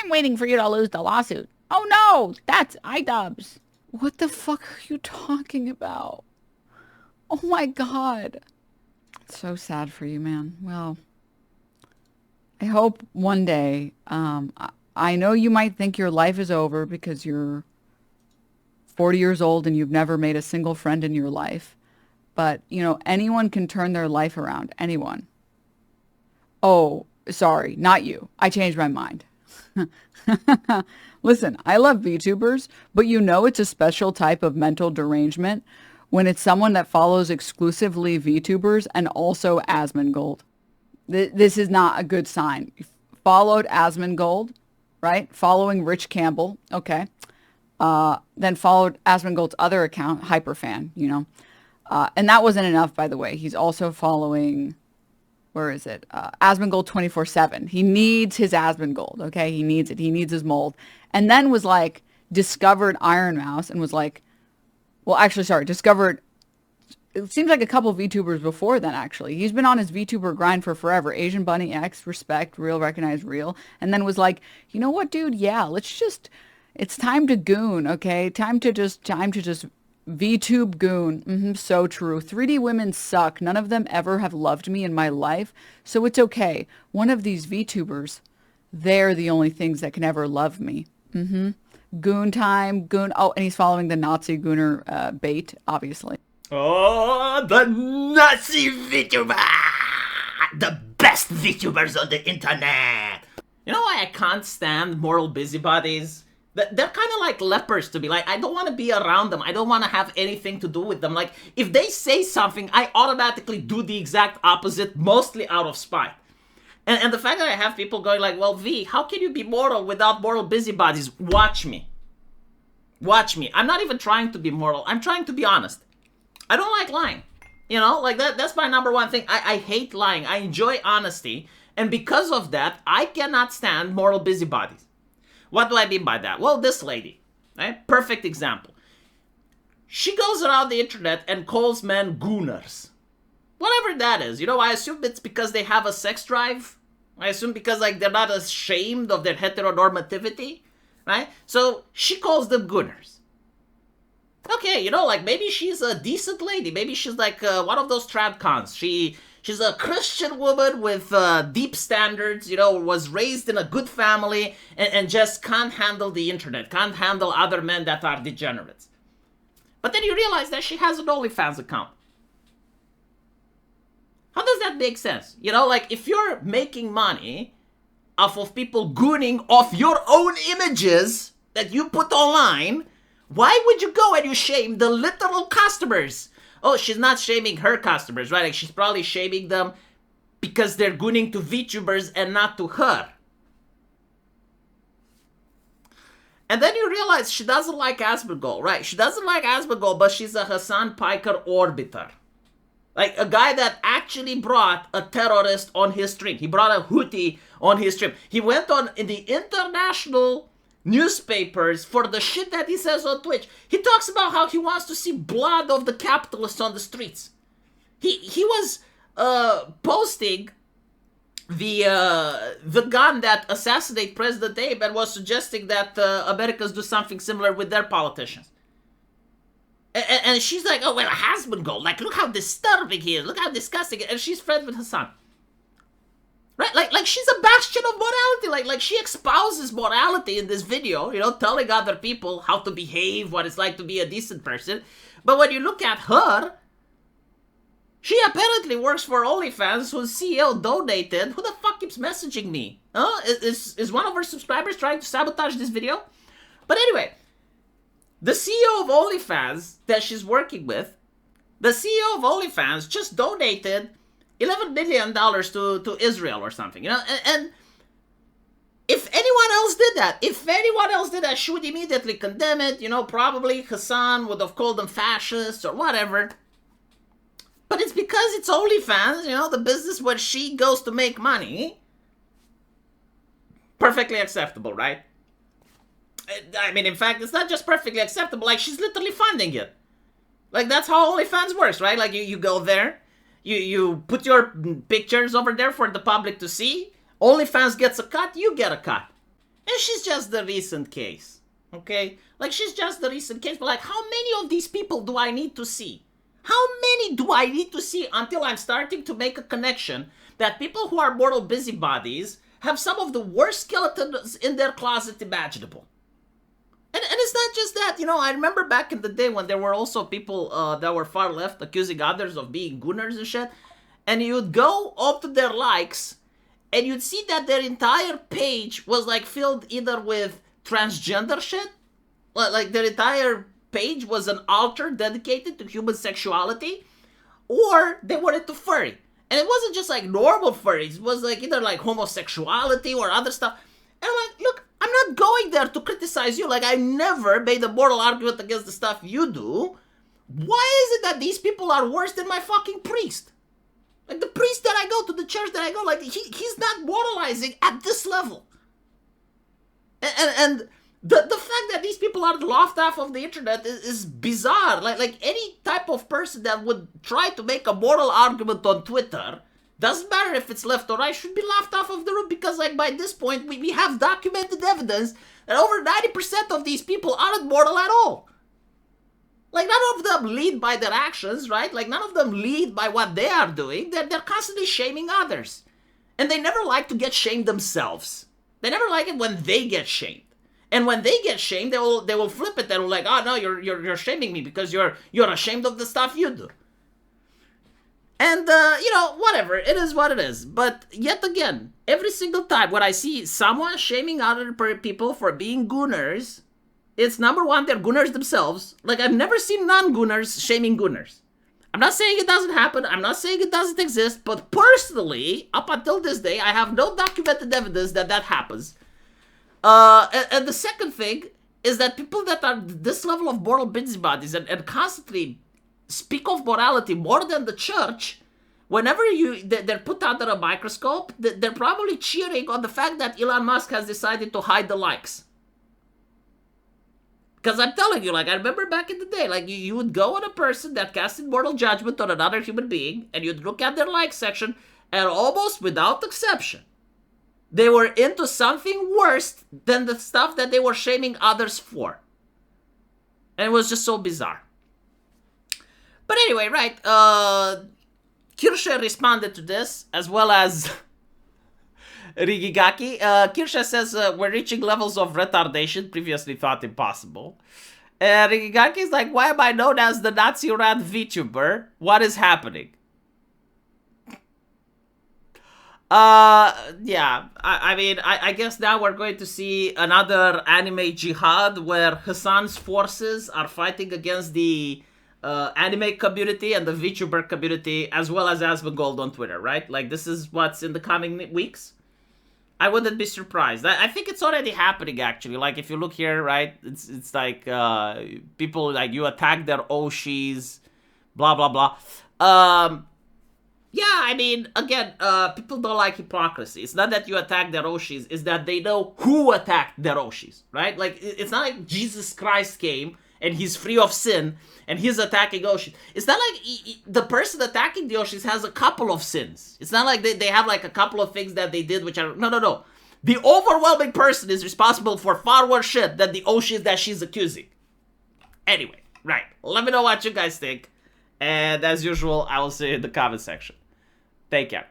I'm waiting for you to lose the lawsuit. Oh no, that's iDubbbz. What the fuck are you talking about? Oh my God. It's so sad for you, man. Well, I hope one day, I know you might think your life is over because you're 40 years old and you've never made a single friend in your life. But, anyone can turn their life around. Anyone. Oh, sorry, not you. I changed my mind. Listen, I love VTubers, but it's a special type of mental derangement when it's someone that follows exclusively VTubers and also Asmongold. This is not a good sign. Followed Asmongold, right? Following Rich Campbell, okay. Then followed Asmongold's other account, Hyperfan. And that wasn't enough, by the way. He's also following, where is it? Asmongold 24/7. He needs his Asmongold, okay? He needs it. He needs his mold. And then was like, discovered Iron Mouse and was like, well, actually, sorry, discovered, it seems like a couple of VTubers before then, actually. He's been on his VTuber grind for forever. Asian Bunny X, respect, real, recognize, real. And then was like, you know what, dude? Yeah, it's time to goon, okay? Time to just VTube goon. So true. 3D women suck. None of them ever have loved me in my life. So it's okay. One of these VTubers, they're the only things that can ever love me. Goon time, goon. Oh, and he's following the Nazi gooner bait, obviously. Oh, the Nazi VTuber! The best VTubers on the internet! You know why I can't stand moral busybodies? They're kind of like lepers to me. Like, I don't want to be around them. I don't want to have anything to do with them. Like, if they say something, I automatically do the exact opposite, mostly out of spite. And the fact that I have people going like, well, V, how can you be moral without moral busybodies? Watch me. Watch me. I'm not even trying to be moral. I'm trying to be honest. I don't like lying. Like that's my number one thing. I hate lying. I enjoy honesty. And because of that, I cannot stand moral busybodies. What do I mean by that? Well, this lady, right? Perfect example. She goes around the internet and calls men gooners. Whatever that is. I assume it's because they have a sex drive. I assume because they're not ashamed of their heteronormativity, right? So she calls them gooners. Okay, maybe she's a decent lady. Maybe she's like one of those tradcons. She's a Christian woman with deep standards, was raised in a good family and just can't handle the internet, can't handle other men that are degenerates. But then you realize that she has an OnlyFans account. How does that make sense? If you're making money off of people gooning off your own images that you put online, why would you go and you shame the literal customers? Oh, she's not shaming her customers, right? She's probably shaming them because they're gooning to VTubers and not to her. And then you realize she doesn't like Asmongold, right? She doesn't like Asmongold, but she's a Hassan Piker orbiter. Like a guy that actually brought a terrorist on his stream. He brought a Houthi on his stream. He went on in the international newspapers for the shit that he says on Twitch. He talks about how he wants to see blood of the capitalists on the streets. He was posting the gun that assassinated President Abe and was suggesting that Americans do something similar with their politicians. And she's like, oh, well, Asmongold. Like, look how disturbing he is. Look how disgusting. And she's friends with Hassan. Right? Like she's a bastion of morality. Like she espouses morality in this video, telling other people how to behave, what it's like to be a decent person. But when you look at her, she apparently works for OnlyFans, whose CEO donated. Who the fuck keeps messaging me? Huh? Is one of her subscribers trying to sabotage this video? But anyway, the CEO of OnlyFans that she's working with, the CEO of OnlyFans just donated $11 million to Israel or something, and if anyone else did that, she would immediately condemn it, probably Hassan would have called them fascists or whatever. But it's because it's OnlyFans, the business where she goes to make money. Perfectly acceptable, right? I mean, in fact, it's not just perfectly acceptable, like, she's literally funding it. Like, that's how OnlyFans works, right? Like, you go there, you put your pictures over there for the public to see, OnlyFans gets a cut, you get a cut. And she's just the recent case, okay? Like, she's just the recent case, but like, how many of these people do I need to see? How many do I need to see until I'm starting to make a connection that people who are mortal busybodies have some of the worst skeletons in their closet imaginable? And it's not just that, you know, I remember back in the day when there were also people that were far left accusing others of being gooners and shit, and you'd go up to their likes, and you'd see that their entire page was like filled either with transgender shit, like their entire page was an altar dedicated to human sexuality, or they were into furry. And it wasn't just like normal furries, it was like either like homosexuality or other stuff. And I'm like, look, I'm not going there to criticize you. Like, I never made a moral argument against the stuff you do. Why is it that these people are worse than my fucking priest? Like, the priest that I go to, the church that I go, like, he's not moralizing at this level. And the fact that these people are laughed off of the internet is bizarre. Like any type of person that would try to make a moral argument on Twitter, doesn't matter if it's left or right, should be laughed off of the room, because like by this point we have documented evidence that over 90% of these people aren't moral at all. Like, none of them lead by their actions, right? Like, none of them lead by what they are doing. They're constantly shaming others. And they never like to get shamed themselves. They never like it when they get shamed. And when they get shamed, they will flip it. They will like, oh no, you're shaming me because you're ashamed of the stuff you do. And, you know, whatever. It is what it is. But yet again, every single time when I see someone shaming other people for being gooners, it's number one, they're gooners themselves. Like, I've never seen non-gooners shaming gooners. I'm not saying it doesn't happen. I'm not saying it doesn't exist. But personally, up until this day, I have no documented evidence that happens. And the second thing is that people that are this level of moral busybodies and constantly speak of morality more than the church, whenever they're put under a microscope, they're probably cheering on the fact that Elon Musk has decided to hide the likes. Because I'm telling you, like, I remember back in the day, like, you would go on a person that casted moral judgment on another human being, and you'd look at their like section, and almost without exception, they were into something worse than the stuff that they were shaming others for. And it was just so bizarre. But anyway, right, Kirsche responded to this, as well as Rigigaki. Kirsche says, we're reaching levels of retardation previously thought impossible. Rigigaki is like, why am I known as the Nazi-ran VTuber? What is happening? Yeah, I mean, I guess now we're going to see another anime jihad where Hassan's forces are fighting against the anime community and the VTuber community, as well as Asmongold on Twitter, right? Like, this is what's in the coming weeks. I wouldn't be surprised. I think it's already happening, actually. Like, if you look here, right, it's like, people, like, you attack their Oshis, blah, blah, blah. Yeah, I mean, again, people don't like hypocrisy. It's not that you attack their Oshis, it's that they know who attacked their Oshis, right? Like, it's not like Jesus Christ came and he's free of sin and he's attacking Oshis. It's not like the person attacking the Oshis has a couple of sins. It's not like they have like a couple of things that they did which are... No. The overwhelming person is responsible for far worse shit than the Oshis that she's accusing. Anyway, right. Let me know what you guys think. And as usual, I will see you in the comment section. Take care.